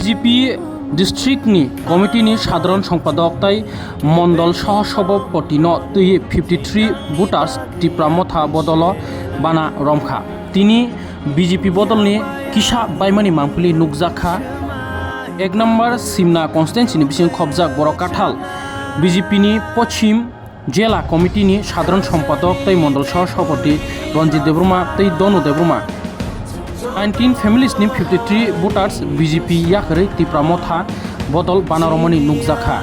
BJP ডিস্ট্রিক্টनि कमिटिनि साधारण सम्पादक तै मण्डल सह सभापति न तै 53 भोटार्स टिप्रामथा बदल बाना रमखा तिनी बीजेपी बदलनि किसा बायमानि मांफुलि नुकजाखा 1 नम्बर सिमना कन्स्टिट्युएन्सिनि बिसिं खबजाक बर काठाल बीजेपीनि पश्चिम जिला कमिटिनि साधारण सम्पादक तै मण्डल सह सभापति रंजित देबरमा तै दनु देबरमा 19 familiesनि 53 voters BJP याखरै तिप्रामथा बदल बानारमनि नुकजाखा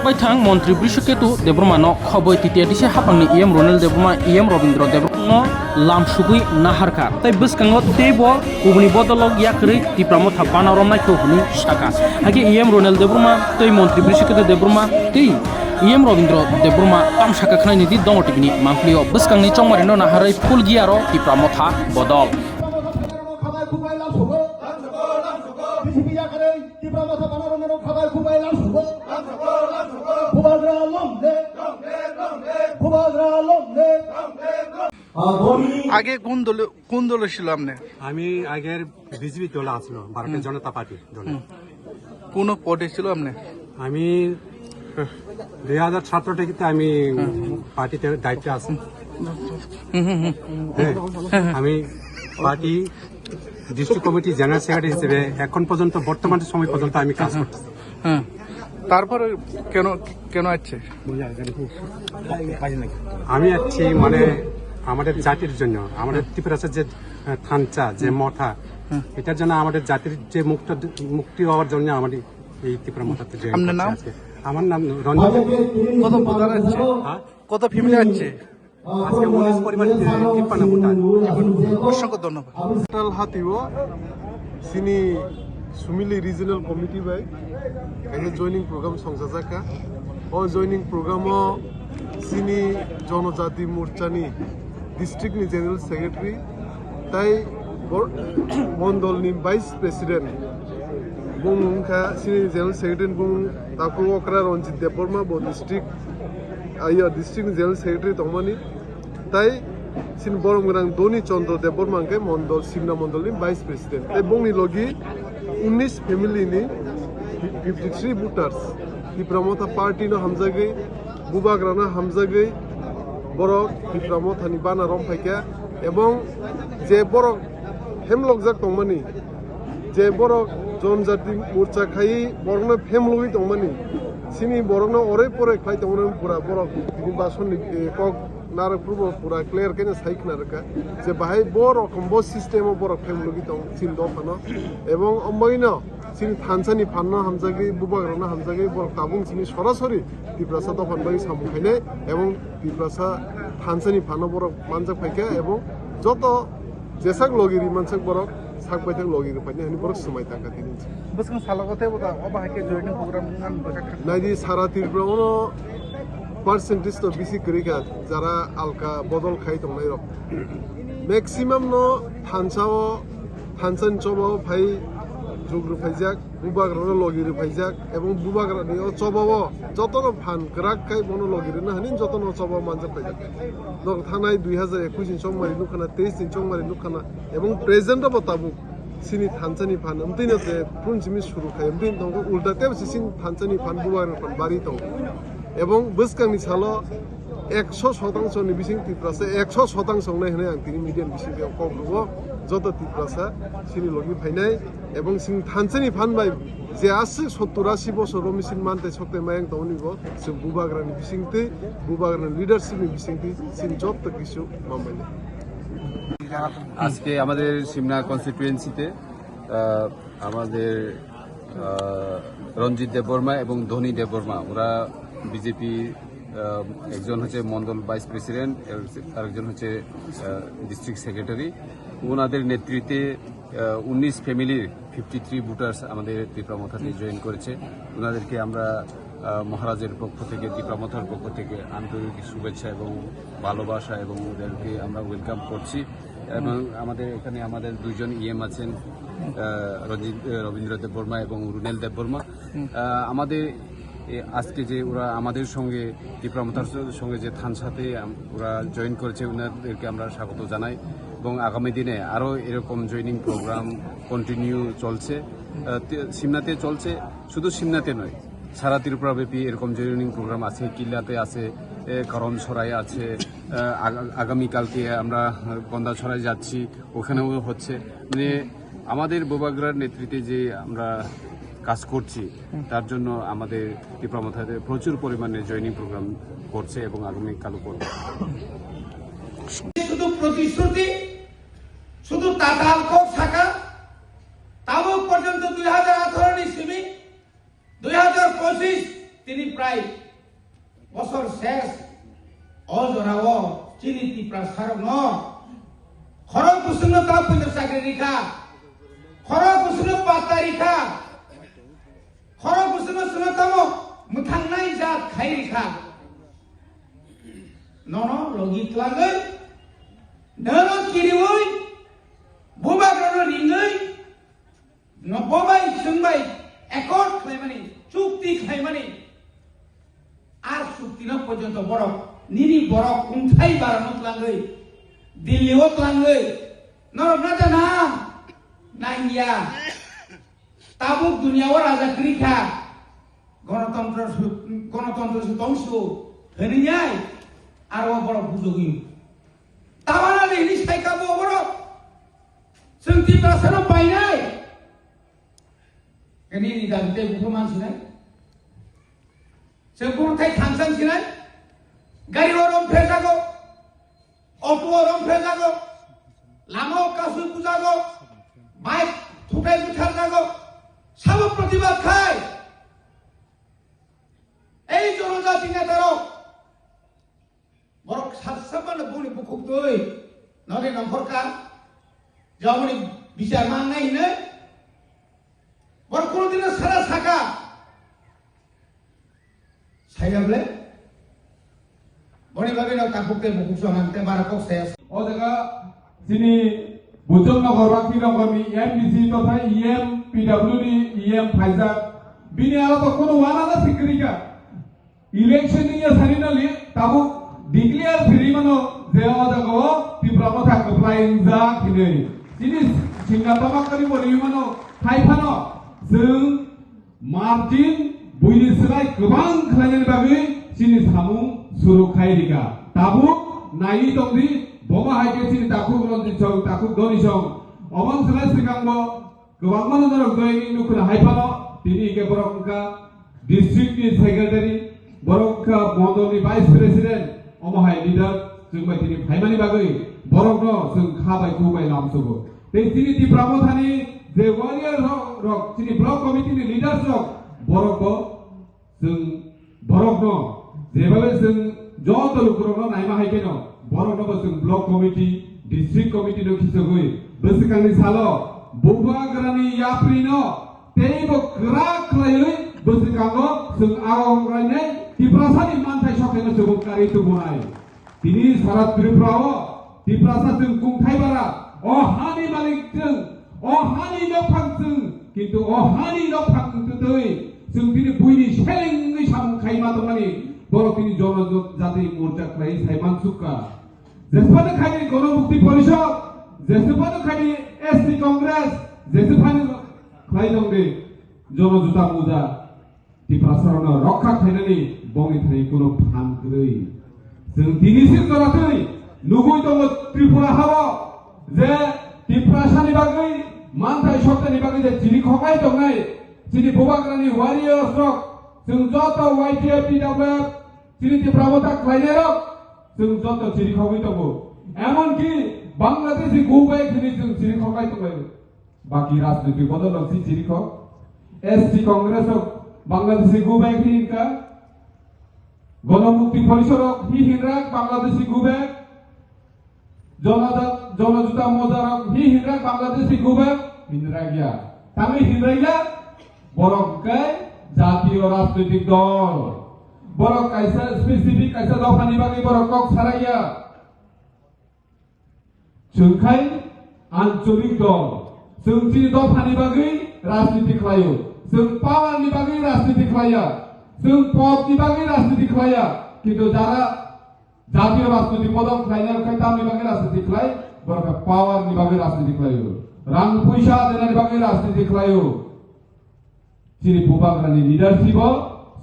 बायथां मन्त्री बृषकेतु देबरमान खबै तितियादिसे हापांनि EM रोनेल देबरमा EM रवीन्द्र देबरनो लामसुगै नाहारखा तै बसकांग तेब गुबुनि बदल याखरै तिप्रामथा बानारमनायखौ हुनि साका हागे EM रोनेल देबरमा तै मन्त्री बृषकेतु देबरमा तै EM रवीन्द्र देबरमा तामसाका खनायनि दि दंगटिबिनि मांफ्लियो बसकांनि चंमारिनो नाहारै फुलगियारो तिप्रामथा बदल আগে কোন দলে ছিল আপনি? আমি আগের বিজেপি দলে আছিল, ভারতীয় জনতা পার্টি দলে। কোন পদে ছিল আপনি? আমি 2017 থেকে আমি পার্টিতে দায়িত্বে আছি। আমি party district committee general secretary হিসেবে এখন পর্যন্ত বর্তমান সময় পর্যন্ত আমি কাজ করতেছি। তারপরে কেন আছে? আমি আছি মানে আমাদের জাতির জন্য, আমাদের ত্রিপুরার যে থানচা যে মঠা, এটার জন্য আমাদের জাতির যে মুক্তি হওয়ার জন্য আমাদের এই ত্রিপুরা মঠাতে জয়েন করছি। আমার নাম রঞ্জিত। কত ভোটার আছে? কত ফ্যামিলি আছে? আজকে 19 পরিবার 53 ভোটার। অসংখ্য ধন্যবাদ। হাতিও সিনি সুমিলি রিজনাল কমিটি বাই কাইনে জয়নিং প্রোগ্রাম সংসাজাকা ও জয়নিং প্রোগ্রাম সিনি জনজাতি মোর্চানি ডিস্ট্রিক্টনি জেনারেল সেক্রেটারি তাই মন্ডলনি ভাইস প্রেসিডেন্ট বুংখা সিনি জেনারেল সেক্রেটারি বুং তাকু অকরা রঞ্জিত দেববর্মা বো ডিস্ট্রিক্ট ডিস্ট্রিক্ট জেনারেল সেক্রেটারি তমানি তাই সিন বরম গ্রাং দনি চন্দ্র দেববর্মাকে মন্ডল সিমনা মন্ডলনি ভাইস প্রেসিডেন্ট এবং লগি 19 ফ্যামিলিনি 53 ভোটার্স তিপ্রামথা পার্টিনো হামজাগৈ বুবাগ্রানা হামজাগৈ বরক তিপ্রামথানি বানা রমফাইকা এবং যে বরক হেমলকজাক তংমানি যে বরক জনজাতি মোর্চা খাই বরকনা ফেমলগি তংমানি সিনি বরকনা অরে পরে খাই তংমানি পুরা বরক তিনি বাসননি কক নার পূর্ব পুরা ক্লিয়ার কেনে সাইক নারকা যে বাহাই বরকম ব সিস্টেম বরক ফেমলগি তং সিন দফানো এবং অময়না সিনি থানসানি ফান্না হামজাগৈ বুবাগ্রানা হামজাগৈ বরক তাবুং সিনি সরাসরি তিপ্রাসা দফান বাই সামুখাইনে এবং তিপ্রাসা থানসানি ফানো বরক মানজাক ফাইকা এবং যত যেসাক লগিরি মানসাক বরক সাক বাইথাক লগিরি ফাইনে হানি বরক সময় টাকা তিনি বসকাং সালাগতে বদা অবাহাকে জয়নিং প্রোগ্রাম নাম বসাকা নাইদি সারা ত্রিপুরানো পার্সেন্টেজ তো বেশি করিকা যারা আলকা বদল খাই তংনাই রক ম্যাক্সিমাম ন থানসান চবাও ফাই জুগ্রু ফাইজাক বুবাগ্রানো লগিরি ফাইজাক এবং বুবাগ্রানি চবাও যতন ফান গ্রাক খাই বনো লগিরি না হানি যতন চবাও মানজাক ফাইজাক দক থানাই 2021 দিন চংমারি নুখানা 23 দিন চংমারি নুখানা এবং প্রেজেন্ট বতাবু সিনি থানসানি ফান আমতিনা যে পুনজিমি শুরু খাই আমতিন দঙ্গ উল্টাতে সিন থানসানি ফান বুবাগ্রানি ফান বাড়ি দং এবং বসকাংনি সালো 100% ni bising tiprasa 100% nai hene ang tini median bising ke kokrubo joto tiprasa sini logi phainai এবং সিং থানসানি ফান বাই যে আছে 70-80 বছর রমিসিন মানতে সকতে মায়াং তনিবো সে বুবাগ্রানি বিসিংতে বুবাগ্রানি লিডারশিপনি বিসিংতে সিন যত কিছু মামাইলে আজকে আমাদের সিমনা কনস্টিটিউয়েন্সিতে আমাদের রঞ্জিত দেববর্মা এবং ধনী দেববর্মা ওরা বিজেপি একজন হচ্ছে মন্ডল ভাইস প্রেসিডেন্ট আরেকজন হচ্ছে ডিস্ট্রিক্ট সেক্রেটারি ওনাদের নেতৃত্বে 19 ফ্যামিলির 53 ভোটার্স আমাদের ত্রিপ্রামথাতে জয়েন করেছে ওনাদেরকে আমরা মহারাজের পক্ষ থেকে ত্রিপ্রামথার পক্ষ থেকে আন্তরিক শুভেচ্ছা এবং ভালোবাসা এবং ওদেরকে আমরা ওয়েলকাম করছি এবং আমাদের এখানে আমাদের দুইজন ইএম আছেন রবীন্দ্র দেববর্মা এবং রুনেল দেববর্মা আমাদের আজকে যে ওরা আমাদের সঙ্গে ত্রিপ্রামথার সঙ্গে যে থানসাতে ওরা জয়েন করেছে ওনাদেরকে আমরা স্বাগত জানাই এবং আগামী দিনে আরও এরকম জয়েনিং প্রোগ্রাম কন্টিনিউ চলছে। সিমনাতে চলছে। শুধু সিমনাতে নয়, সারা ত্রিপুরাব্যাপী এরকম জয়েনিং প্রোগ্রাম আছে। কিল্লাতে আছে, করমছড়ায় আছে, আগামীকালকে আমরা গন্দাছড়ায় যাচ্ছি, ওখানেও হচ্ছে। মানে আমাদের বোবাগ্রার নেতৃত্বে যে আমরা কাজ করছি, তার জন্য আমাদের ত্রিপুরা মাথাতে প্রচুর পরিমাণে জয়েনিং প্রোগ্রাম করছে এবং আগামীকালও করবে। শুধু প্রতিশ্রুতি, শুধু তাতাল কোপ থাকা, তাও পর্যন্ত 2018 ইসিমি 2025 তিনি প্রায় বছর শেষ অজরাও চিনি ত্রিপুরা সারক ন খরক কুসুম তা পুজো চাকরি রেখা, খরক কুসুম পাতা রেখা, খরক কুসুম সুনতম মুথাংনাই জাত খাই রেখা নন লগিত লাগৈ নন কিরিওই বুবাগ্রনো রিঙ্গৈ নববাই সুংবাই একর্ড খাইমানি চুক্তি খাইমানি আর চুক্তি ন পর্যন্ত বড় নিনি বড় কুন্থাই বারানো লাঙ্গৈ দিল্লিও লাঙ্গৈ নরনাটা না নাইয়া তাবুক দুনিয়াও রাজা ক্রিখা গণতন্ত্র ধ্বংস হরিয়ায় আরো বড় বুঝগি তাওয়ানা নেই সাইকাবো বড় সন্তি প্রাসন পাইনাই এনি দাবিতে বুকুমান সিনাই সেগুন থাই থানসান সিনাই গাড়ি ওরম ফেজাগো অটো ওরম ফেজাগো লামো কাসু পুজাগো বাইক থুকাই বিঠার যাগো সব প্রতিবাদ খায় এই জনজাতি নেতারও বড় সাতসাবান বুনি বুকুক দই নদে নখরকা যমনি বিচার মান নাই নে বড় কোনদিন সারা থাকা সাইগাবলে বনি ভাবে না কাকুকে বুকুক সমানতে বারাকক শেষ ও জায়গা যিনি বুজননগর বাকি নগরনি এমডিসি তথা ইএম পিডব্লিউডি ইএম ফাইজার বিনি আলো তো কোনো ওয়ানাদা সিক্রিকা ইলেকশন নিয়ে সারিনালি তাবু ডিক্লেয়ার ফ্রি মানো যে অজাগো ত্রিপুরা মাথা কপ্লাইং যা কিনে যিনি সিঙ্গাতামাকারি বলি মানো ফাইফানো जों मार्टिन बुइनिसलाय गोबां खालायनायनि बागै सिनि सामुं सुरुखाय रिगा दाबु नायि दंदि बमा हायके सिनि दाखु रनजितसं दाखु दनिसं अमन सलाय सिगांगो गोबां मानदर गयनि नुखुना हायफानो दिनि के बरंका डिस्ट्रिक्ट नि सेक्रेटारि बरंका मंडलनि भाइस प्रेसिडेंट अमहाय लिडार जों बायदिनि फाइमानि बागै बरंनो जों खाबाय खुबाय लामसुगो ते सिनि त्रिपुरा माथानि जे वारियर रक सिनि ब्लक कमिटिनि लिडार्स रक बरंको जों बरंनो जेबाबे जों जत लुकुरनो नायमा हायकेनो बरंनो जों ब्लक कमिटि डिस्ट्रिक्ट कमिटि नो खिसगै बसकानि सालो बुबाग्रानि याप्रिनो तेबो ग्रा खलायै बसकांगो जों आवंगायनाय टिप्रासानि मानथाय सकेनो सुबुंकारि तुबुनाय तिनि सारा त्रिपुराव टिप्रासा जों कुंथायबारा अ हानि मालिकजों अ हानि नफांजों किन्तु अ हानि नफांजों जों दिनै बुइनि सेलेंनि सामखायमा दंमानि बर' तिनि जनजाति मोर्चा खालाय साइमान सुक्का जेसेबानो खायनि गणमुक्ति परिषद जेसेबानो खायनि एसटी कांग्रेस जेसेबानो खाय दं दे जनजुता मुजा टिप्रासारनो रक्षा खायनानि बंनि थानाय कोनो फान गै जों दिनैसिम दराखै नुगै दङ त्रिपुरा हावा जे टिप्रासानि बागै मानथाय सप्तानि बागै जे जिनि खगाय दंनाय जिनि बुबाग्रानि वारियर्स रक जों जत वाइटिएफ पिडब्लिउएफ जिनि त्रिपुरा माथा खायनाय रक जों जत जिनि खगाय दङ एमनकि बांलादेशि गुबाय खनि जों जिनि खगाय दङ बाकी राजनीति बदल लसि जिनि ख एसटी कांग्रेस बांलादेशि गुबाय खनि का गणमुक्ति परिषद हि हिनराक बांलादेशि गुबाय जनजुता मोजारक हि हिनराक बांलादेशि गुबाय हिनरागिया तामि हिनरागिया बरंकाय জাতীয় রাজনৈতিক দল বড় কাইসা স্পেসিফিক কাইসা দফানি বাকি বড় কক সারাইয়া जोंखाय आঞ্চলিক দল जोंथि दफानि बागै राजनीति खालायो जों पावारनि बागै राजनीति खालाया जों पदनि बागै राजनीति खालाया किन्तु जारा জাতীয় রাজনৈতিক পদক খাইনার খাইতাमनि बागै राजनीति खालाय बरका पावारनि बागै राजनीति खालायो रां पैसा देनायनि बागै राजनीति खालायो sini bubagrani leadership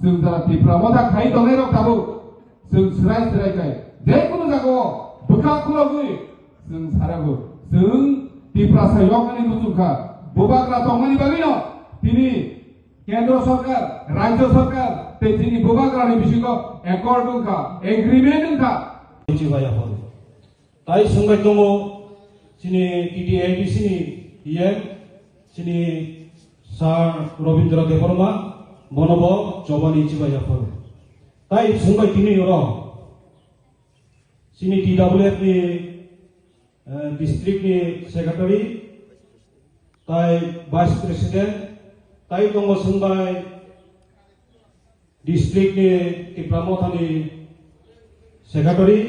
जों जारा टिप्रामथा खाइ दंनाय रखाबो जों स्राय खाय जेखुनु जागो बोखा खुलगै जों साराबो जों टिप्रा सायगनि मुजुखा बुबाग्रा दंनायनि बागै न तिनि केन्द्र सरकार राज्य सरकार ते तिनि बुबाग्रानि बिषयखौ एकर्ड दंखा एग्रीमेन्ट दंखा जिबायाफोर ताई सोंबाय दङ सिनि टिटिएडिसिनि इएम सिनि सार रबीन्द्र देबबर्मा मनब जबानि जिबायाफोर ताई सोंबाय दिनै र सिनि टिडब्लिउएफ नि डिस्ट्रिक्ट नि सेक्रेटारि ताई भाइस प्रेसिडेन्ट ताई दङ सोंबाय डिस्ट्रिक्ट नि टिप्रामथानि सेक्रेटारि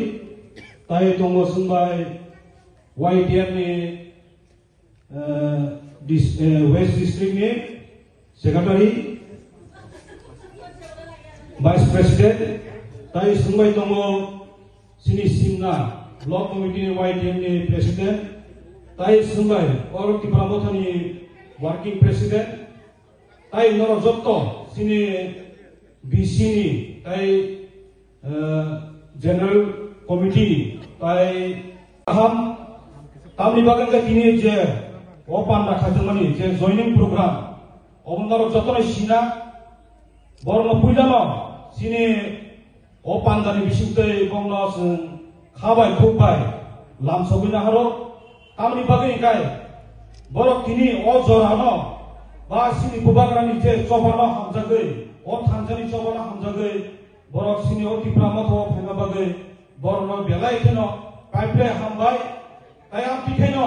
ताई दङ सोंबाय YTF नि वेस्ट डिस्ट्रिक्ट नि सेक्रेटारि भाइस प्रेसिडेन्ट ताई सोंबाय दङ सिनि सिमना ब्लक कमिटि YTF नि प्रेसिडेन्ट ताई सोंबाय अल टिप्रामथानि वर्किं प्रेसिडेन्ट ताई नर जत्त सिनि BC नि ताई जनरल कमिटि ताई हम तामनि बागै दिनै जे अपान राखाजोंमानि जे जयनिं प्रग्राम अबनर जतन सिना बरन पुइलानो सिनि अपान दानि बिसिंतै बंनो जों खाबाय खुबाय लाम सबिना हारो तामनि बागै गाय बर तिनि अ जरानो बा सिनि बुबाग्रानि जे चबानो हामजागै अ थानजानि चबानो हामजागै बर सिनि अ टिप्रामथ फेना बागै बरन बेलायखेनो पाइपले हामबाय ताई आम पिखेनो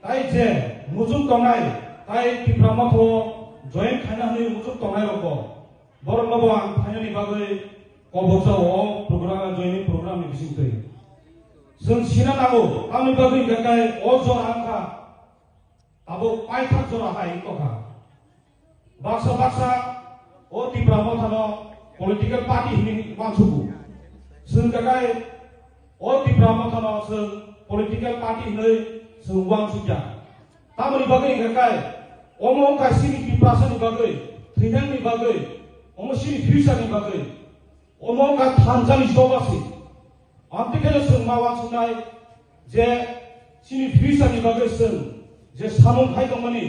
ताई जे मुजुक तंनाय ताई टिप्रामथ जयेन खायनानि मुजुक तंनाय रको बरन नबो आं फाइनानि बागै कबजाव प्रोग्राम जयेन प्रोग्राम नि बिसिंतै जों सिना नागौ आंनि बागै गाय अ जरा आंखा आबो पाइथा जरा हाय तखा बासा अ टिप्रामथानो पलिटिकल पार्टी हिनि मानसुबु जों गाय अ टिप्रामथानो जों पलिटिकल पार्टी हिनै जों वांसुजा तामनि बागै गाय अमो गासिनि टिप्रासनि बागै थैनायनि बागै अमो सिनि फ्यूचारनि बागै अमो गा थानजानि जबासि आंतिकेले जों मावा सुनाय जे सिनि फ्यूचारनि बागै जों जे सामुं खाय दंमोनि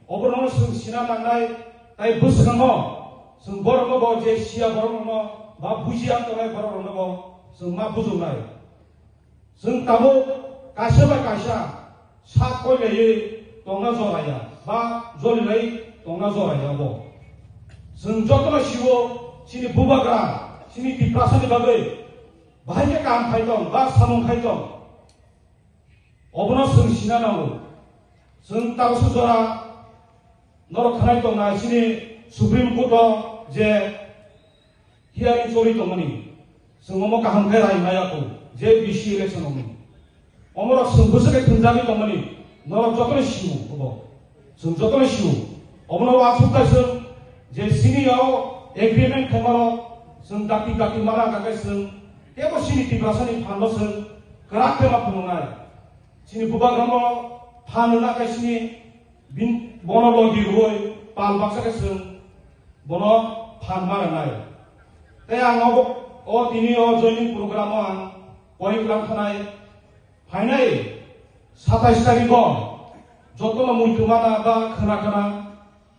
अबरनो जों सिना लांनाय ताई बोसगाङो जों बरनो जे सिया बरनो बा बुजिया तलाय बरनो जों मा बुजुनाय जों ताबो कासेबा कासा सा कयलायै दंना जराया बा जलिनाय दंना जराया बो जों जतन सिवो सिनि बुबाग्रा सिनि टिप्रासनि बागै बाहायके काम खाय दं बा सामुं खाय दं अबनो जों सिना नांगौ जों ताबसो जरा नर खानाय दंना सिनि सुप्रीम कोर्ट जे हियारिं चलि दंमोनि जों अमो गाहामखाय रायनायाखौ जे BC इलेक्शन अमो अमर जों बोसोरे थंजागै दंमोनि नर जतन सिवो अबो जों जतन सिवो अमनो वासुतासो जे सिनियाव एग्रीमेंट खामारो जों दाति मारा गागै जों केबो सिनि टिप्रासनि फानलो जों कराखे मा फुंनाय सिनि बुबाग्रामो फानना गायसिनि बिन बनलो दिरुय पाल बाक्साके जों बन फान मारनाय ते आंनाव अ दिनि अ जयनिं प्रोग्रामाव आं कय खालामखानाय फाइनाय 27 तारिखआव जतन मुइथुमाना बा खोनाखाना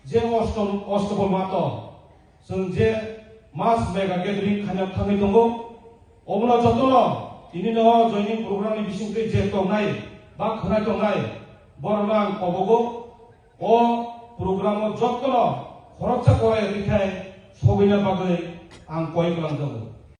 जे अष्टम मात जों जे मास मेगा गेदारिं खाना थाङै दङ अमनो जतन दिनिनो जयनिं प्रोग्रामनि बिसिंतै जे दंनाय बा खोनाय दंनाय बरनो आं कबगो अ प्रोग्रामाव जतन खरचा कराय रिखाय सगैना बागै आं कय खालामदों